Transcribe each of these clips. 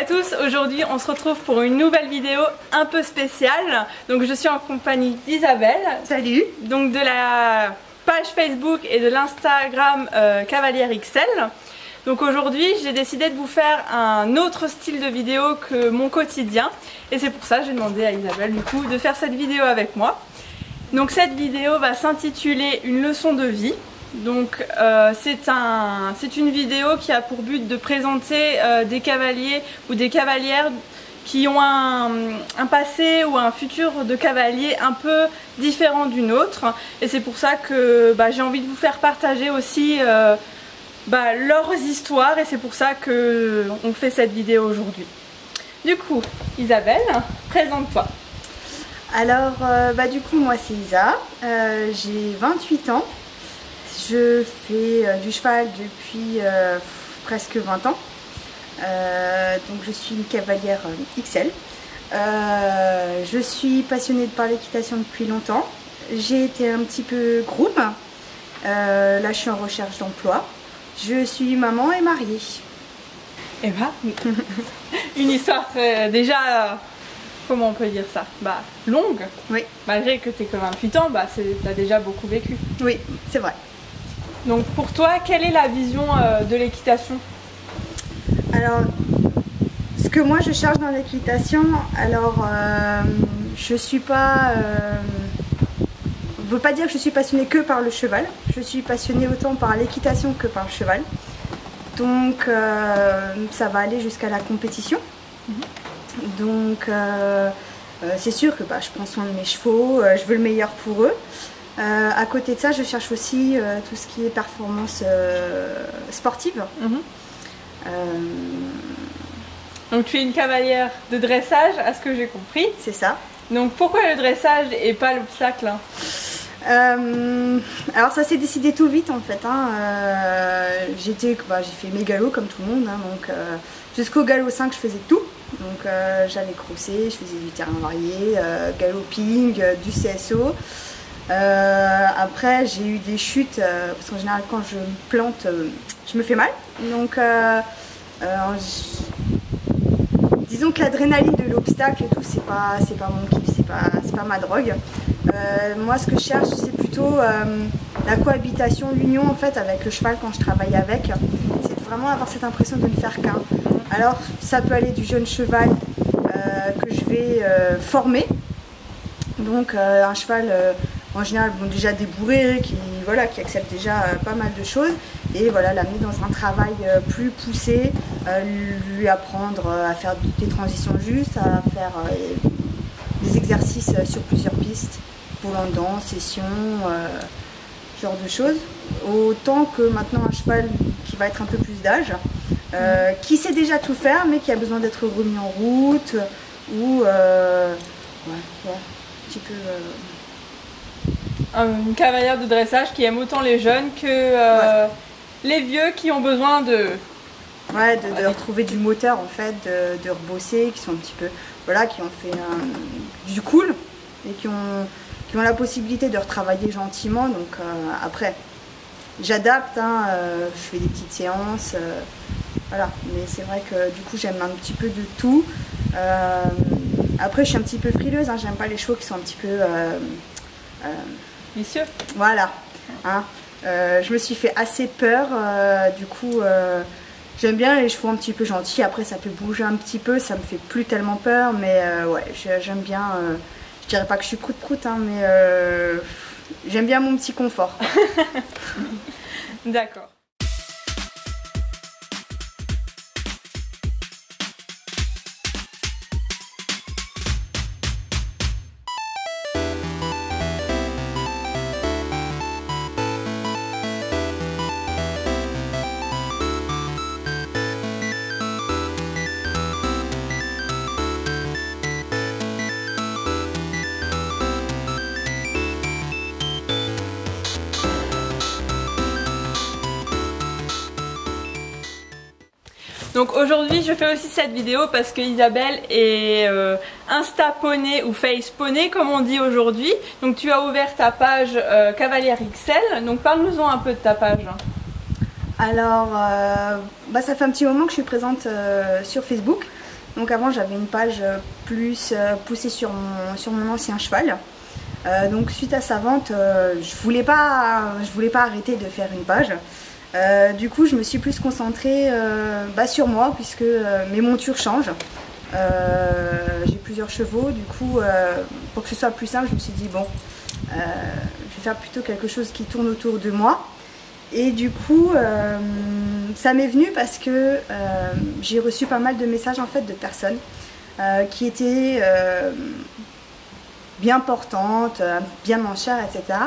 à tous, aujourd'hui on se retrouve pour une nouvelle vidéo un peu spéciale. Donc je suis en compagnie d'Isabelle. Salut. Donc de la page Facebook et de l'Instagram Cavalière XL. Donc aujourd'hui j'ai décidé de vous faire un autre style de vidéo que mon quotidien. Et c'est pour ça que j'ai demandé à Isabelle du coup de faire cette vidéo avec moi. Donc cette vidéo va s'intituler Une leçon de vie. Donc c'est une vidéo qui a pour but de présenter des cavaliers ou des cavalières qui ont un passé ou un futur de cavalier un peu différent d'une autre. Et c'est pour ça que j'ai envie de vous faire partager aussi leurs histoires, et c'est pour ça qu'on fait cette vidéo aujourd'hui. Du coup, Isabelle, présente-toi. Alors, du coup, moi c'est Isa, j'ai 28 ans. Je fais du cheval depuis presque 20 ans, donc je suis une cavalière XL. Je suis passionnée par l'équitation depuis longtemps. J'ai été un petit peu groom, là je suis en recherche d'emploi. Je suis maman et mariée. Et une histoire déjà, comment on peut dire ça, longue. Oui. Malgré que tu aies que 28 ans, tu as déjà beaucoup vécu. Oui, c'est vrai. Donc pour toi, quelle est la vision de l'équitation? Alors, ce que moi je cherche dans l'équitation, alors je suis pas... ne veut pas dire que je suis passionnée que par le cheval. Je suis passionnée autant par l'équitation que par le cheval. Donc ça va aller jusqu'à la compétition. Donc c'est sûr que je prends soin de mes chevaux, je veux le meilleur pour eux. À côté de ça, je cherche aussi tout ce qui est performance sportive. Donc tu es une cavalière de dressage, à ce que j'ai compris. C'est ça. Donc pourquoi le dressage et pas l'obstacle? Alors ça s'est décidé tout vite en fait. J'ai fait mes galops comme tout le monde. Donc jusqu'au galop 5 je faisais tout. Donc j'allais crosser, je faisais du terrain varié, galoping, du CSO. Après j'ai eu des chutes parce qu'en général quand je me plante je me fais mal. Donc disons que l'adrénaline de l'obstacle et tout c'est pas mon kiff, c'est pas ma drogue. Moi ce que je cherche c'est plutôt la cohabitation, l'union en fait avec le cheval quand je travaille avec. C'est vraiment avoir cette impression de ne faire qu'un. Alors ça peut aller du jeune cheval que je vais former. Donc un cheval en général déjà débourré, qui accepte déjà pas mal de choses, et l'amener dans un travail plus poussé, lui apprendre à faire des transitions justes, à faire des exercices sur plusieurs pistes, volant, session, ce genre de choses. Autant que maintenant un cheval qui va être un peu plus d'âge, qui sait déjà tout faire mais qui a besoin d'être remis en route, ou un petit peu... Une cavalière de dressage qui aime autant les jeunes que les vieux qui ont besoin de retrouver du moteur en fait, de rebosser, qui sont un petit peu, qui ont fait du cool et qui ont la possibilité de retravailler gentiment. Donc après, j'adapte, je fais des petites séances, mais c'est vrai que du coup j'aime un petit peu de tout. Après je suis un petit peu frileuse, j'aime pas les chevaux qui sont un petit peu... vicieux. Voilà. Je me suis fait assez peur, du coup j'aime bien les chevaux un petit peu gentils. Après ça peut bouger un petit peu, ça me fait plus tellement peur, mais j'aime bien, je dirais pas que je suis prout-prout, mais j'aime bien mon petit confort. D'accord. Donc aujourd'hui je fais aussi cette vidéo parce que Isabelle est Insta poney ou Face poney comme on dit aujourd'hui. Donc tu as ouvert ta page Cavalière XL, donc parle-nous-en un peu de ta page. Alors ça fait un petit moment que je suis présente sur Facebook. Donc avant j'avais une page plus poussée sur mon ancien cheval. Donc suite à sa vente, je voulais pas arrêter de faire une page. Du coup je me suis plus concentrée sur moi, puisque mes montures changent. J'ai plusieurs chevaux, du coup pour que ce soit plus simple, je me suis dit bon, je vais faire plutôt quelque chose qui tourne autour de moi. Et du coup ça m'est venu parce que j'ai reçu pas mal de messages en fait de personnes qui étaient bien portantes, bien en chair, etc.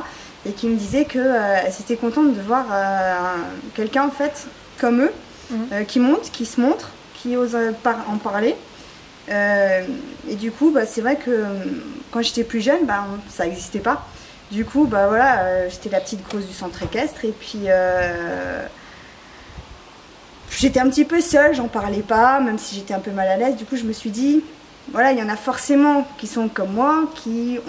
Et qui me disaient qu'elles étaient contentes de voir quelqu'un en fait comme eux, qui monte, qui se montre, qui ose en parler. Et du coup c'est vrai que quand j'étais plus jeune, ça n'existait pas. Du coup voilà, j'étais la petite grosse du centre équestre, et puis j'étais un petit peu seule, j'en parlais pas, même si j'étais un peu mal à l'aise. Du coup je me suis dit, voilà, il y en a forcément qui sont comme moi, qui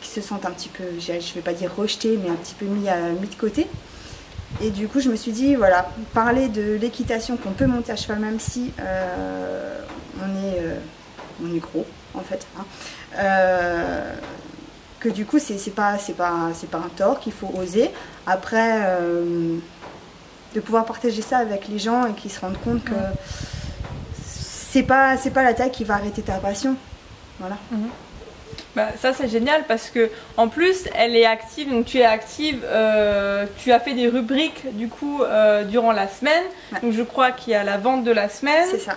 se sentent un petit peu, je vais pas dire rejetés, mais un petit peu mis de côté. Et du coup je me suis dit, voilà, parler de l'équitation, qu'on peut monter à cheval même si on est gros en fait, que du coup c'est pas un tort, qu'il faut oser. Après de pouvoir partager ça avec les gens et qu'ils se rendent compte que c'est pas la taille qui va arrêter ta passion. Voilà. Ça c'est génial, parce que en plus elle est active, donc tu es active, tu as fait des rubriques du coup durant la semaine. Donc je crois qu'il y a la vente de la semaine, c'est ça,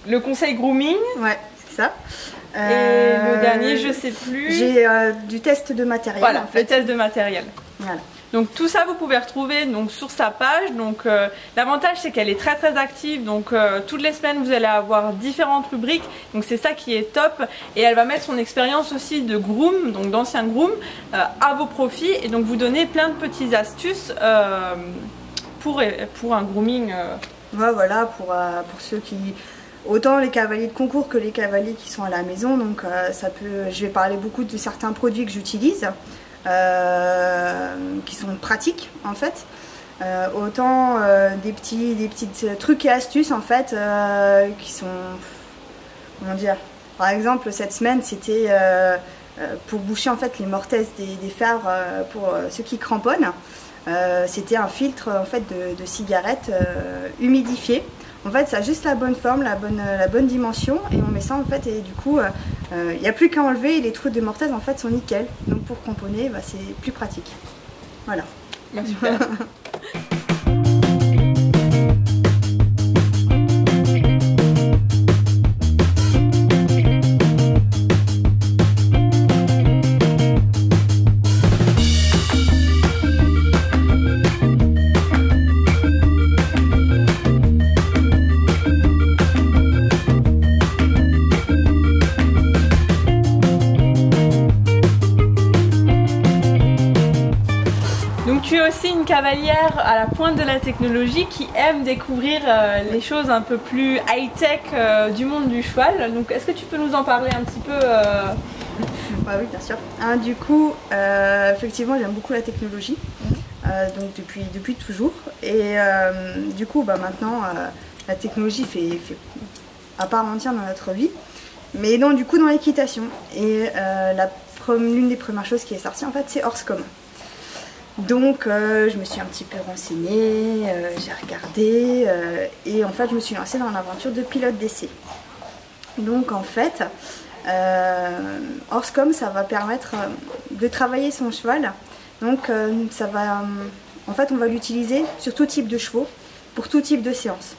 le conseil grooming, c'est ça, et le dernier je sais plus, j'ai du test de matériel. Voilà, en fait. le test de matériel. Voilà. Donc tout ça vous pouvez retrouver donc sur sa page. Donc l'avantage c'est qu'elle est très active, donc toutes les semaines vous allez avoir différentes rubriques, donc c'est ça qui est top. Et elle va mettre son expérience aussi de groom, donc d'ancien groom, à vos profits, et donc vous donner plein de petites astuces pour un grooming. Voilà, pour ceux qui... Autant les cavaliers de concours que les cavaliers qui sont à la maison. Donc je vais parler beaucoup de certains produits que j'utilise, qui sont pratiques en fait. Autant des petits trucs et astuces en fait, qui sont, comment dire, par exemple cette semaine c'était pour boucher en fait les mortaises des fers, pour ceux qui cramponnent. C'était un filtre en fait de cigarette humidifié. En fait ça a juste la bonne forme, la bonne dimension, et on met ça en fait, et du coup il n'y a plus qu'à enlever, et les trous de mortaise en fait sont nickel. Donc pour cramponner c'est plus pratique. Voilà. Super. Tu es aussi une cavalière à la pointe de la technologie qui aime découvrir les choses un peu plus high-tech du monde du cheval. Donc est-ce que tu peux nous en parler un petit peu Oui, bien sûr. Du coup, effectivement, j'aime beaucoup la technologie, donc depuis toujours. Et du coup, maintenant, la technologie fait à part entière dans notre vie, mais donc du coup dans l'équitation. Et l'une des premières choses qui est sortie en fait, c'est Horsecom. Donc je me suis un petit peu renseignée, j'ai regardé, et en fait je me suis lancée dans l'aventure de pilote d'essai. Donc en fait, Horsecom, ça va permettre de travailler son cheval. Donc ça va, en fait on va l'utiliser sur tout type de chevaux, pour tout type de séance.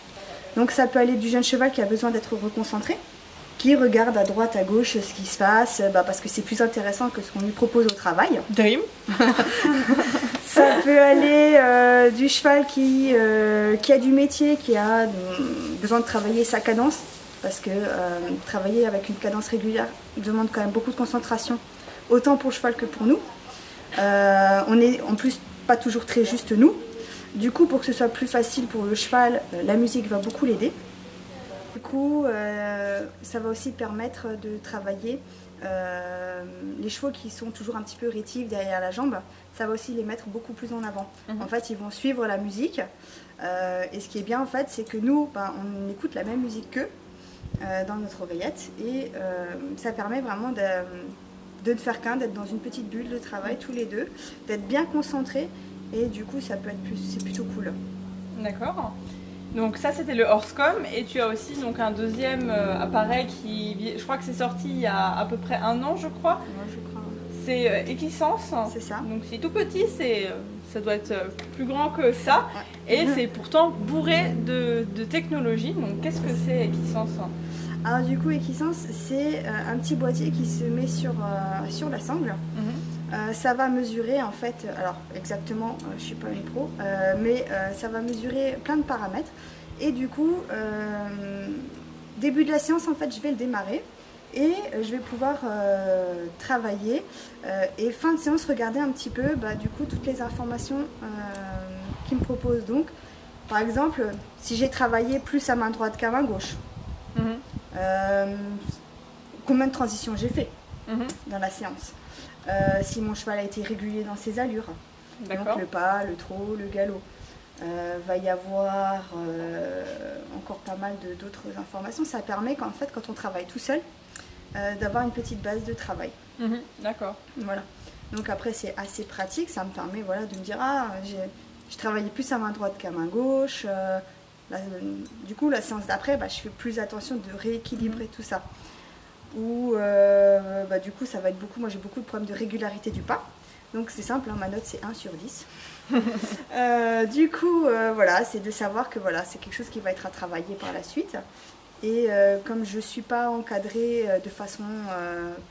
Donc ça peut aller du jeune cheval qui a besoin d'être reconcentré, qui regarde à droite, à gauche ce qui se passe, parce que c'est plus intéressant que ce qu'on lui propose au travail. Dream. Ça peut aller du cheval qui a du métier, qui a besoin de travailler sa cadence, parce que travailler avec une cadence régulière demande quand même beaucoup de concentration, autant pour le cheval que pour nous. On est en plus pas toujours très juste nous. Du coup, pour que ce soit plus facile pour le cheval, la musique va beaucoup l'aider. Du coup, ça va aussi permettre de travailler les chevaux qui sont toujours un petit peu rétifs derrière la jambe, ça va aussi les mettre beaucoup plus en avant. En fait, ils vont suivre la musique. Et ce qui est bien, en fait, c'est que nous, on écoute la même musique qu'eux dans notre oreillette. Et ça permet vraiment de ne faire qu'un, d'être dans une petite bulle de travail tous les deux, d'être bien concentrés. Et du coup, ça peut être c'est plutôt cool. D'accord. Donc ça, c'était le Horsecom. Et tu as aussi donc un deuxième appareil qui, je crois que c'est sorti il y a à peu près 1 an, je crois. Moi, je crois. C'est Equisense. C'est ça. Donc c'est tout petit, ça doit être plus grand que ça. Ouais. Et c'est pourtant bourré de technologie. Donc qu'est-ce que c'est Equisense? Alors du coup, Equisense, c'est un petit boîtier qui se met sur la sangle. Ça va mesurer en fait, alors exactement, je ne suis pas une pro, mais ça va mesurer plein de paramètres. Et du coup, début de la séance, en fait, je vais le démarrer et je vais pouvoir travailler. Et fin de séance, regarder un petit peu, du coup, toutes les informations qu'il me propose. Donc, par exemple, si j'ai travaillé plus à main droite qu'à main gauche, combien de transitions j'ai fait dans la séance. Si mon cheval a été régulier dans ses allures, donc le pas, le trot, le galop. Va y avoir encore pas mal d'autres informations. Ça permet qu'en fait, quand on travaille tout seul, d'avoir une petite base de travail. D'accord. Voilà. Donc après, c'est assez pratique. Ça me permet de me dire, j'ai travaillé plus à main droite qu'à main gauche. Du coup, la séance d'après, je fais plus attention de rééquilibrer tout ça. Ou du coup ça va être beaucoup, moi j'ai beaucoup de problèmes de régularité du pas, donc c'est simple, ma note c'est 1 sur 10. Du coup voilà, c'est de savoir que c'est quelque chose qui va être à travailler par la suite. Et comme je ne suis pas encadrée de façon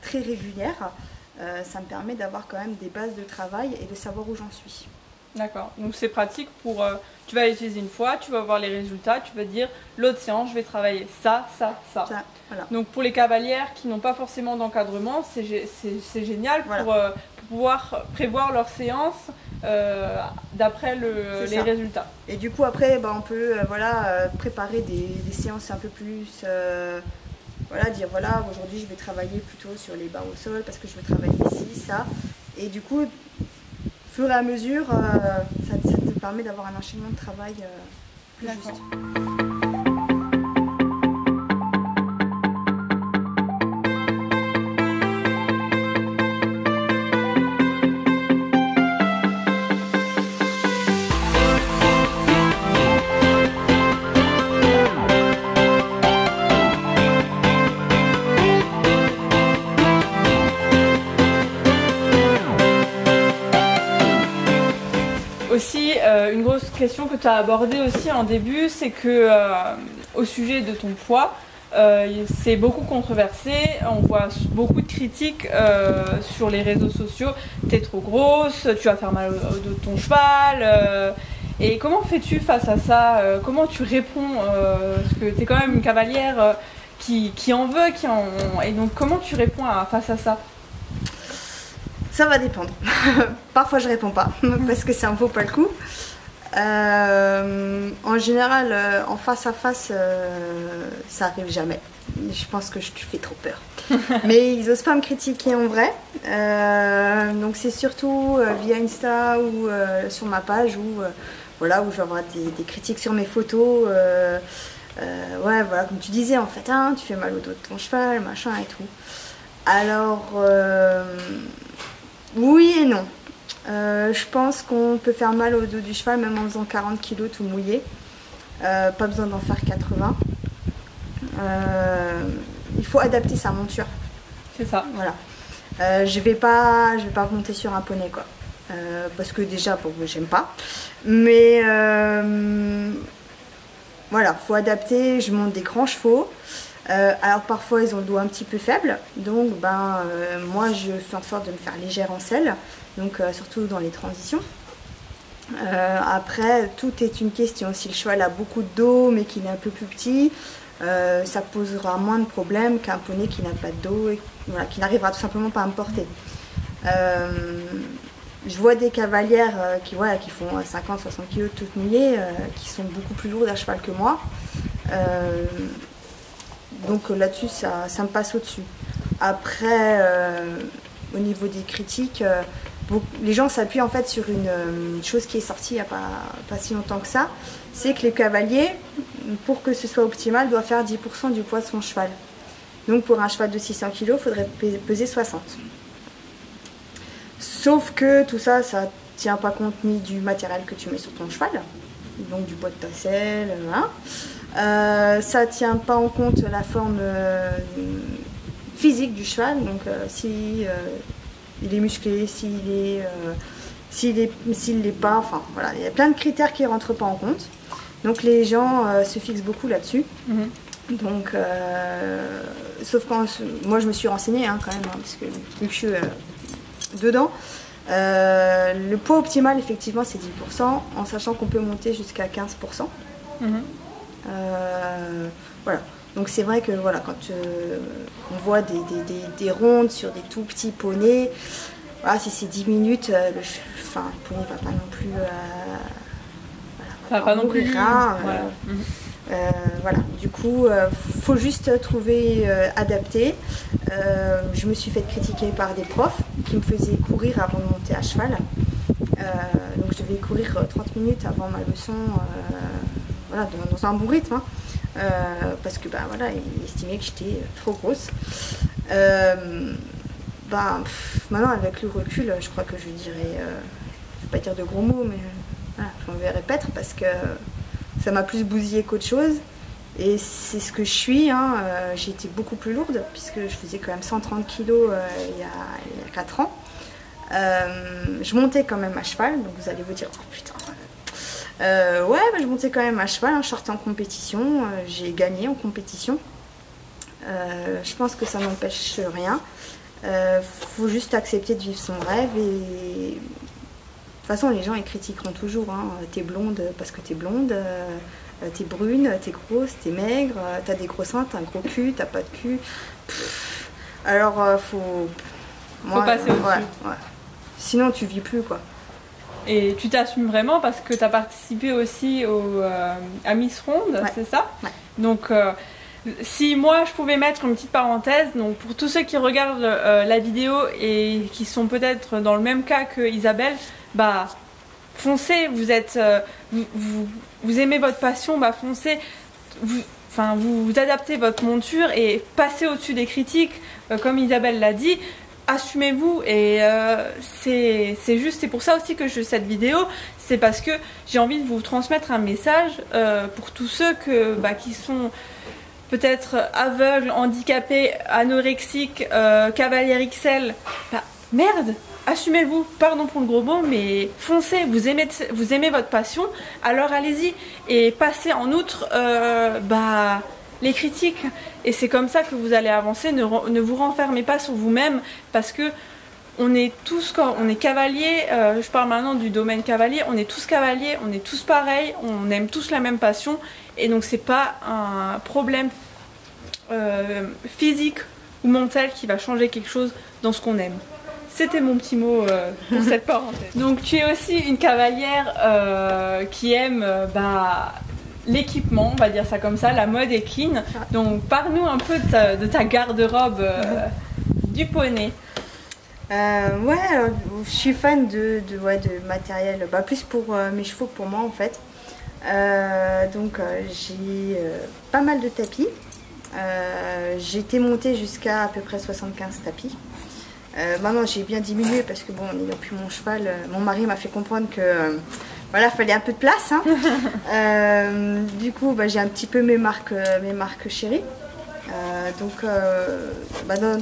très régulière, ça me permet d'avoir quand même des bases de travail et de savoir où j'en suis. D'accord, donc c'est pratique pour, tu vas l'utiliser une fois, tu vas voir les résultats, tu vas dire l'autre séance je vais travailler ça. Voilà. Donc pour les cavalières qui n'ont pas forcément d'encadrement, c'est génial pour pouvoir prévoir leur séance d'après les résultats. Et du coup après on peut préparer des séances un peu plus, dire aujourd'hui je vais travailler plutôt sur les barres au sol parce que je veux travailler ici, ça. Et du coup, au fur et à mesure, ça te permet d'avoir un enchaînement de travail plus juste. Aussi, une grosse question que tu as abordée aussi en début, c'est que au sujet de ton poids, c'est beaucoup controversé, on voit beaucoup de critiques sur les réseaux sociaux, t'es trop grosse, tu vas faire mal au dos de ton cheval, et comment fais-tu face à ça, comment tu réponds, parce que t'es quand même une cavalière qui en veut, et donc comment tu réponds face à ça? Ça va dépendre. Parfois je réponds pas parce que ça en vaut pas le coup. En général, en face à face, ça arrive jamais. Je pense que je fais trop peur. Mais ils osent pas me critiquer en vrai. Donc c'est surtout via Insta ou sur ma page où je vais avoir des critiques sur mes photos. Comme tu disais en fait, tu fais mal au dos de ton cheval, machin et tout. Alors oui et non. Je pense qu'on peut faire mal au dos du cheval même en faisant 40 kg tout mouillé. Pas besoin d'en faire 80. Il faut adapter sa monture. C'est ça. Voilà. Je vais pas monter sur un poney quoi. Parce que déjà j'aime pas. Mais faut adapter. Je monte des grands chevaux. Alors parfois ils ont le dos un petit peu faible, donc moi je fais en sorte de me faire légère en selle, donc surtout dans les transitions. Après tout est une question, si le cheval a beaucoup de dos mais qu'il est un peu plus petit, ça posera moins de problèmes qu'un poney qui n'a pas de dos et qui n'arrivera tout simplement pas à me porter. Je vois des cavalières qui font 50-60 kg toutes mouillées, qui sont beaucoup plus lourdes à cheval que moi. Donc là-dessus, ça me passe au-dessus. Après, au niveau des critiques, les gens s'appuient en fait sur une chose qui est sortie il n'y a pas si longtemps que ça. C'est que les cavaliers, pour que ce soit optimal, doivent faire 10% du poids de son cheval. Donc pour un cheval de 600 kg, il faudrait peser 60. Sauf que tout ça, ça tient pas compte ni du matériel que tu mets sur ton cheval, donc du bois de ta selle, hein. Ça tient pas en compte la forme physique du cheval, donc si il est musclé, s'il l'est pas, enfin voilà, il y a plein de critères qui rentrent pas en compte. Donc les gens se fixent beaucoup là-dessus. Donc, sauf quand moi je me suis renseignée hein, quand même, hein, parce que vu que je suis dedans, le poids optimal effectivement c'est 10%, en sachant qu'on peut monter jusqu'à 15%. Voilà. Donc c'est vrai que voilà, quand on voit des rondes sur des tout petits poneys, voilà, si c'est 10 minutes, le poney va pas non plus... ça va pas non plus... voilà, du coup, faut juste trouver adapté. Je me suis fait critiquer par des profs qui me faisaient courir avant de monter à cheval. Donc je devais courir 30 minutes avant ma leçon, voilà, dans un bon rythme, hein, parce que voilà, ils estimaient que j'étais trop grosse. Maintenant avec le recul, je crois que je dirais, je vais pas dire de gros mots, mais voilà, je m'en vais répéter parce que ça m'a plus bousillé qu'autre chose. Et c'est ce que je suis, hein. J'ai été beaucoup plus lourde, puisque je faisais quand même 130 kg il y a 4 ans. Je montais quand même à cheval, donc vous allez vous dire, oh putain. Ouais, je montais quand même à cheval, hein. Je sortais en compétition, j'ai gagné en compétition. Je pense que ça n'empêche rien. Faut juste accepter de vivre son rêve et... De toute façon, les gens ils critiqueront toujours, hein. T'es blonde parce que t'es blonde, t'es brune, t'es grosse, t'es maigre, t'as des gros seins, t'as un gros cul, t'as pas de cul. Alors, faut passer au-dessus. Ouais. Sinon, tu vis plus, quoi. Et tu t'assumes vraiment parce que tu as participé aussi à Miss Ronde, ouais. C'est ça? Ouais. Donc, si moi je pouvais mettre une petite parenthèse, donc pour tous ceux qui regardent la vidéo et qui sont peut-être dans le même cas que Isabelle, foncez, vous aimez votre passion, foncez, vous adaptez votre monture et passez au-dessus des critiques, comme Isabelle l'a dit, assumez-vous et c'est pour ça aussi que je fais cette vidéo, c'est parce que j'ai envie de vous transmettre un message pour tous ceux qui sont peut-être aveugles, handicapés, anorexiques, cavalière XL, merde! Assumez-vous, pardon pour le gros mot, mais foncez, vous aimez votre passion, alors allez-y et passez en outre les critiques. Et c'est comme ça que vous allez avancer, ne vous renfermez pas sur vous-même parce que on est tous cavaliers, je parle maintenant du domaine cavalier, on est tous cavaliers, on est tous pareils, on aime tous la même passion et donc c'est pas un problème physique ou mental qui va changer quelque chose dans ce qu'on aime. C'était mon petit mot pour cette parenthèse. Donc tu es aussi une cavalière qui aime l'équipement, on va dire ça comme ça, la mode équine. Donc parle-nous un peu de ta garde-robe du poney. Ouais, alors, je suis fan de matériel, plus pour mes chevaux que pour moi en fait. Donc j'ai pas mal de tapis. J'ai été montée jusqu'à à peu près 75 tapis. Maintenant j'ai bien diminué parce que bon, n'ayant plus mon cheval, mon mari m'a fait comprendre que voilà, fallait un peu de place, hein. Du coup j'ai un petit peu mes marques chéries. Donc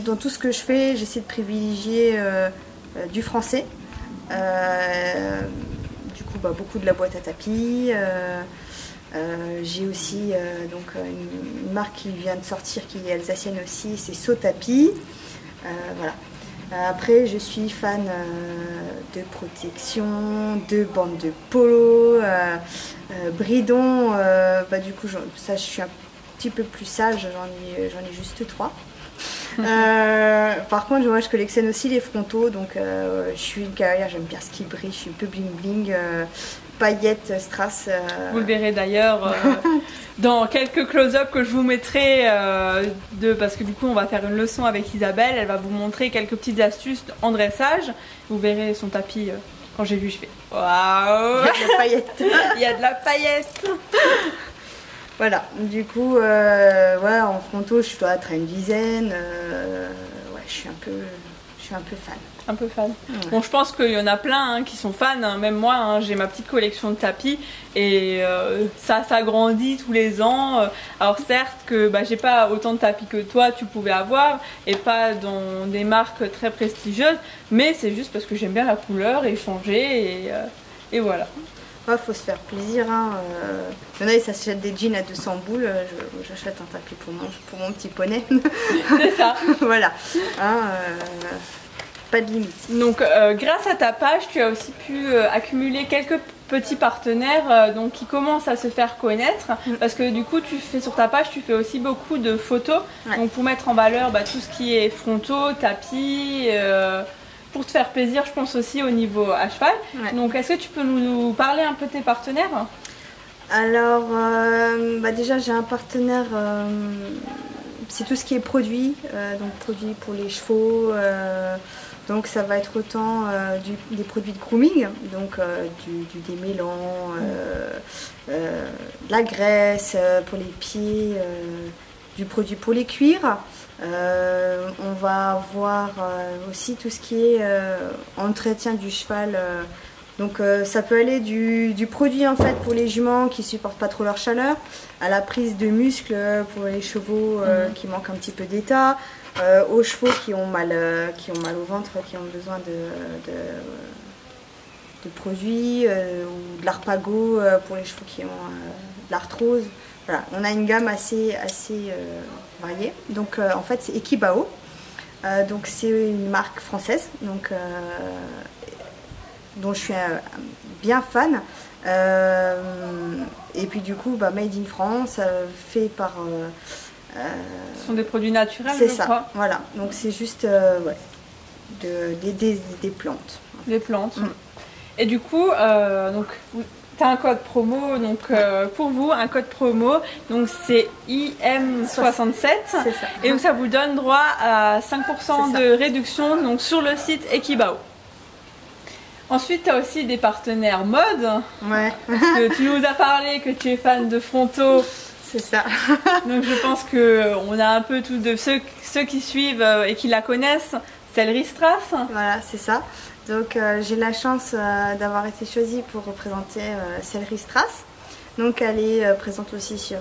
dans tout ce que je fais, j'essaie de privilégier du français. Du coup beaucoup de la boîte à tapis. J'ai aussi une marque qui vient de sortir, qui est alsacienne aussi, c'est Sotapis. Voilà. Après, je suis fan de protection, de bandes de polo, bridon. Du coup, ça, je suis un petit peu plus sage, j'en ai juste 3. Par contre, moi, je collectionne aussi les frontaux, donc je suis une cavalière, j'aime bien ce qui brille, je suis un peu bling bling, paillettes, strass. Vous le verrez d'ailleurs. dans quelques close-up que je vous mettrai, parce que du coup on va faire une leçon avec Isabelle, elle va vous montrer quelques petites astuces en dressage. Vous verrez son tapis, quand j'ai vu je fais waouh, il y a de la paillette. Il y a de la paillette. Voilà, du coup, ouais, en fronto je dois être à une dizaine, ouais, je suis un peu fan. Un peu fan. Ouais. Bon, je pense qu'il y en a plein hein, qui sont fans, hein. Même moi, hein, j'ai ma petite collection de tapis et ça s'agrandit tous les ans. Alors certes que bah, j'ai pas autant de tapis que toi tu pouvais avoir et pas dans des marques très prestigieuses, mais c'est juste parce que j'aime bien la couleur et changer et voilà. Ouais, faut se faire plaisir. Hein. Il y en a, ils s'achètent des jeans à 200 boules. J'achète un tapis pour mon petit poney. C'est ça. Voilà. Hein, pas de limite. Donc grâce à ta page, tu as aussi pu accumuler quelques petits partenaires donc, qui commencent à se faire connaître. Parce que du coup, tu fais sur ta page, tu fais aussi beaucoup de photos. Ouais. Donc pour mettre en valeur bah, tout ce qui est frontaux, tapis. Pour te faire plaisir, je pense aussi au niveau à cheval. Ouais. Donc, est-ce que tu peux nous parler un peu de tes partenaires? Alors, bah déjà, j'ai un partenaire, c'est tout ce qui est produit, donc produits pour les chevaux. Donc, ça va être autant des produits de grooming, donc du démêlant, de la graisse pour les pieds, du produit pour les cuirs. On va avoir aussi tout ce qui est entretien du cheval. Donc ça peut aller du produit en fait pour les juments qui supportent pas trop leur chaleur, à la prise de muscles pour les chevaux qui manquent un petit peu d'état, aux chevaux qui ont mal au ventre, qui ont besoin de produits, ou de l'arpago pour les chevaux qui ont de l'arthrose. Voilà, on a une gamme assez variée. Donc en fait c'est Ekibao. Donc c'est une marque française donc, dont je suis bien fan. Et puis du coup bah, made in France, fait par... Ce sont des produits naturels, c'est je ça, crois. voilà. Donc c'est juste ouais, des plantes. Des plantes. Et du coup, donc... tu as un code promo, donc pour vous, un code promo, donc c'est IM67 et donc ça vous donne droit à 5% de réduction donc, sur le site Ekibao. Ensuite, tu as aussi des partenaires mode, ouais. Parce que tu nous as parlé que tu es fan de frontaux. C'est ça. Donc je pense qu'on a un peu tout de ceux qui suivent et qui la connaissent, c'est le Strass. Voilà, c'est ça. Donc j'ai la chance d'avoir été choisie pour représenter Céleri Strass. Donc elle est présente aussi sur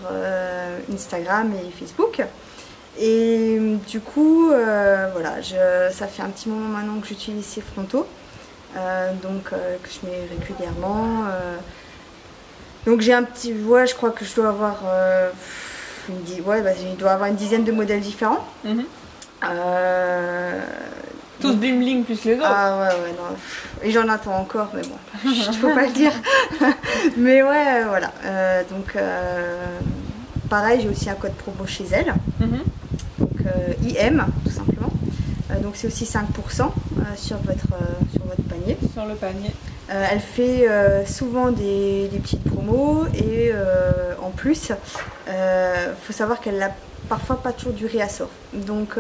Instagram et Facebook. Et du coup, voilà, ça fait un petit moment maintenant que j'utilise ces frontaux. Donc que je mets régulièrement. Donc j'ai un petit... Ouais, je crois que je dois avoir... je dois avoir une dizaine de modèles différents. Tous bling bling plus les autres. Ah ouais, non. Et j'en attends encore, mais bon, il faut pas le dire. Mais ouais, voilà. Donc, pareil, j'ai aussi un code promo chez elle. Donc, IM, tout simplement. Donc, c'est aussi 5% sur votre panier. Sur le panier. Elle fait souvent des petites promos et en plus, faut savoir qu'elle n'a parfois pas toujours du réassort. Donc,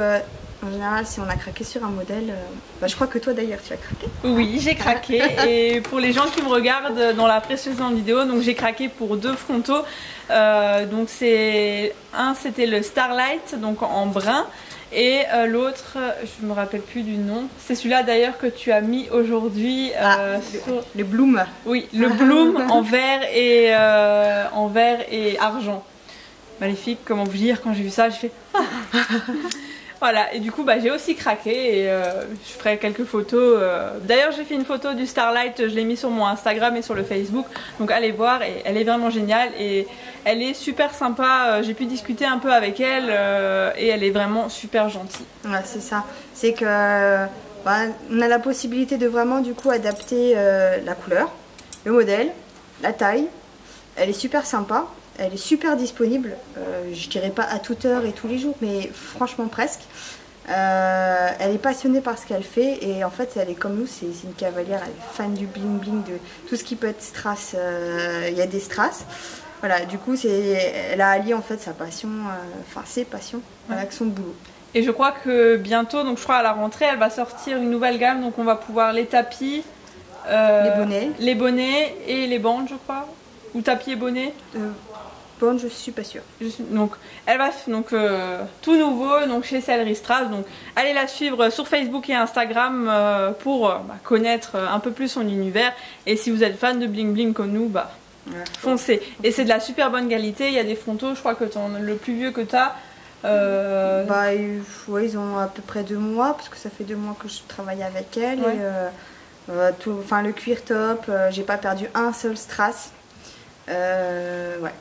en général, si on a craqué sur un modèle, bah, je crois que toi d'ailleurs tu as craqué. Oui, j'ai craqué. Et pour les gens qui me regardent dans la précédente vidéo, donc j'ai craqué pour 2 frontaux. Donc c'était le Starlight, donc en brun. Et l'autre, je ne me rappelle plus du nom. C'est celui-là d'ailleurs que tu as mis aujourd'hui. Le Bloom. Oui, le Bloom en vert et argent. Magnifique, comment vous dire, quand j'ai vu ça, j'ai fait... Voilà, et du coup bah, j'ai aussi craqué et je ferai quelques photos. D'ailleurs j'ai fait une photo du Starlight, je l'ai mis sur mon Instagram et sur le Facebook. Donc allez voir, et elle est vraiment géniale et elle est super sympa. J'ai pu discuter un peu avec elle et elle est vraiment super gentille. Ouais, c'est ça, c'est que bah, on a la possibilité de vraiment du coup adapter la couleur, le modèle, la taille. Elle est super sympa. Elle est super disponible, je dirais pas à toute heure et tous les jours, mais franchement presque. Elle est passionnée par ce qu'elle fait et en fait elle est comme nous, c'est une cavalière, elle est fan du bling bling, de tout ce qui peut être strass, il y a des strass. Voilà, du coup, elle a allié en fait sa passion, enfin ses passions, avec son boulot. Et je crois que bientôt, donc je crois à la rentrée, elle va sortir une nouvelle gamme, donc on va pouvoir les tapis, les bonnets et les bandes, je crois, ou tapis et bonnets. Bandes, je suis pas sûre. Donc elle va tout nouveau, donc chez Sellerie Strass. Donc allez la suivre sur Facebook et Instagram pour connaître un peu plus son univers. Et si vous êtes fan de bling bling comme nous, foncez. Et c'est de la super bonne qualité. Il y a des frontaux, je crois que le plus vieux que tu as. Ouais, ils ont à peu près 2 mois parce que ça fait 2 mois que je travaille avec elle. Ouais. Et, le cuir top, j'ai pas perdu un seul strass. Ouais,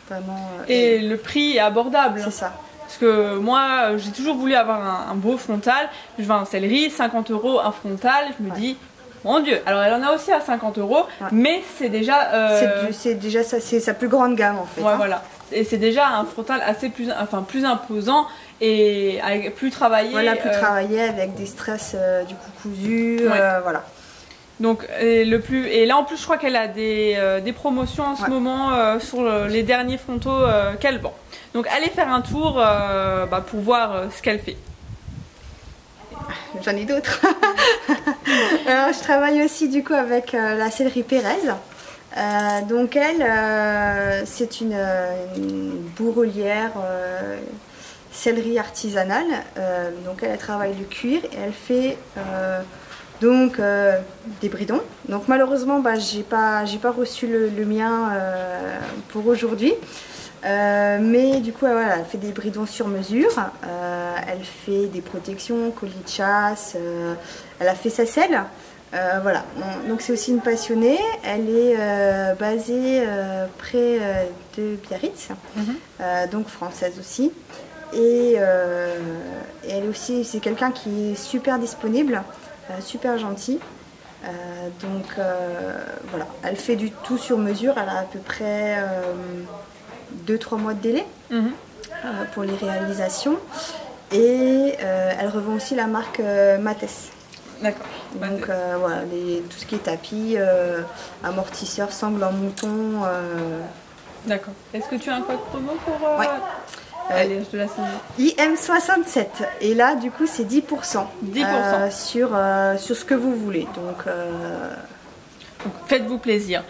vraiment. Et le prix est abordable. C'est ça. Parce que moi, j'ai toujours voulu avoir un beau frontal. Je vais en Sellerie, 50 € un frontal. Je me dis, mon Dieu. Alors elle en a aussi à 50 €, mais c'est déjà. C'est déjà ça, c'est sa plus grande gamme en fait. Ouais, voilà. Et c'est déjà un frontal assez plus imposant et plus travaillé. Voilà, plus travaillé avec des strass du coup cousus, voilà. Donc et là en plus je crois qu'elle a des promotions en ce moment sur les derniers frontaux qu'elle vend. Donc allez faire un tour pour voir ce qu'elle fait. J'en ai d'autres. Alors je travaille aussi du coup avec la Sellerie Pérez. Donc elle, c'est une bourrelière sellerie artisanale. Donc elle travaille le cuir et elle fait des bridons. Donc malheureusement j'ai pas reçu le mien pour aujourd'hui. Mais du coup elle fait des bridons sur mesure, elle fait des protections, colliers de chasse, elle a fait sa selle. Voilà, donc c'est aussi une passionnée. Elle est basée près de Biarritz, donc française aussi. Et elle est aussi, c'est quelqu'un qui est super disponible, super gentil. Voilà, elle fait du tout sur mesure. Elle a à peu près 2-3 mois de délai pour les réalisations. Et elle revend aussi la marque Mathès. D'accord. Donc voilà, tout ce qui est tapis, amortisseurs, sangles en mouton. D'accord. Est-ce que tu as un code promo pour... Ouais. Allez, je te laisse. IM67. Et là, du coup, c'est 10%. 10%. Sur ce que vous voulez. Donc faites-vous plaisir.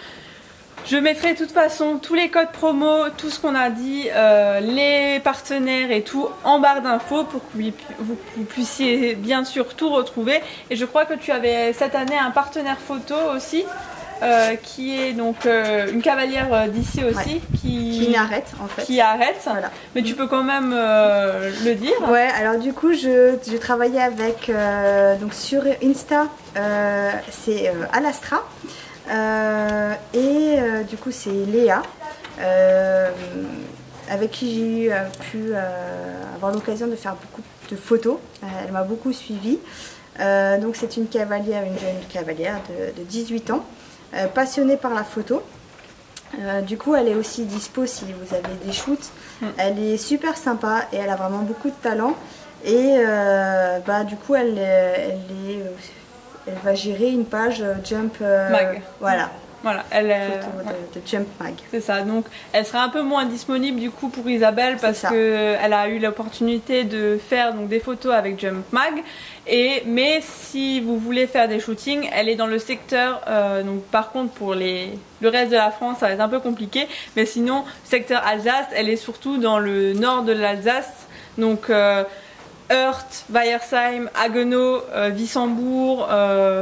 Je mettrai de toute façon tous les codes promo, tout ce qu'on a dit, les partenaires et tout en barre d'infos pour que vous puissiez bien sûr tout retrouver. Et je crois que tu avais cette année un partenaire photo aussi, qui est donc une cavalière d'ici aussi, qui arrête en fait. Qui arrête, voilà. Mais tu peux quand même le dire. Ouais, alors du coup je travaillais avec, donc sur Insta, c'est Alastra. Du coup c'est Léa avec qui j'ai pu avoir l'occasion de faire beaucoup de photos. Elle m'a beaucoup suivie. Donc c'est une cavalière, une jeune cavalière de 18 ans, passionnée par la photo. Du coup elle est aussi dispo si vous avez des shoots. Elle est super sympa et elle a vraiment beaucoup de talent. Et du coup elle va gérer une page Jump Mag. Voilà, elle photo de Jump Mag. C'est ça, donc elle sera un peu moins disponible du coup pour Isabelle parce qu'elle a eu l'opportunité de faire donc, des photos avec Jump Mag. Mais si vous voulez faire des shootings, elle est dans le secteur, donc par contre pour le reste de la France ça va être un peu compliqué. Mais sinon, secteur Alsace, elle est surtout dans le nord de l'Alsace. Donc Heurt, Weiersheim, Haguenau, Wissembourg,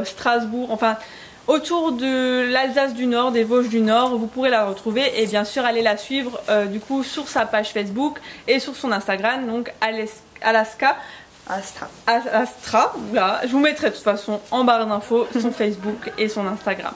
Strasbourg, enfin autour de l'Alsace du Nord, des Vosges du Nord, vous pourrez la retrouver et bien sûr allez la suivre du coup sur sa page Facebook et sur son Instagram, donc Astra. Voilà. Je vous mettrai de toute façon en barre d'infos son Facebook et son Instagram.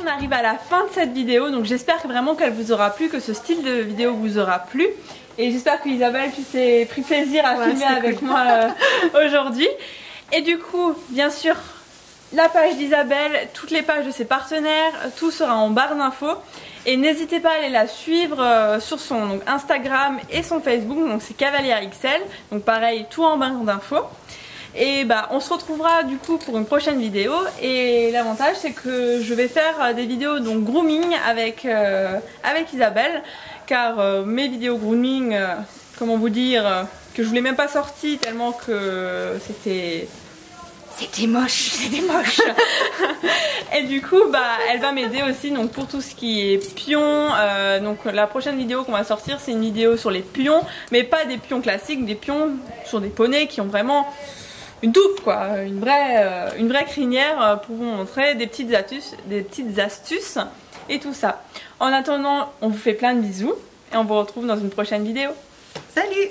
On arrive à la fin de cette vidéo, donc j'espère vraiment qu'elle vous aura plu, que ce style de vidéo vous aura plu. Et j'espère que Isabelle, tu t'es pris plaisir à filmer avec moi aujourd'hui. Et du coup, bien sûr, la page d'Isabelle, toutes les pages de ses partenaires, tout sera en barre d'infos. Et n'hésitez pas à aller la suivre sur son donc, Instagram et son Facebook, donc c'est Cavalière XL, donc pareil tout en barre d'infos. Et bah on se retrouvera du coup pour une prochaine vidéo, et l'avantage c'est que je vais faire des vidéos donc grooming avec Isabelle, car mes vidéos grooming, comment vous dire, que je voulais même pas sortir tellement que c'était moche, c'était moche. Et du coup bah elle va m'aider aussi donc pour tout ce qui est pions. Donc la prochaine vidéo qu'on va sortir c'est une vidéo sur les pions, mais pas des pions classiques, des pions sur des poneys qui ont vraiment une touffe quoi, une vraie crinière, pour vous montrer des petites astuces et tout ça. En attendant, on vous fait plein de bisous et on vous retrouve dans une prochaine vidéo. Salut!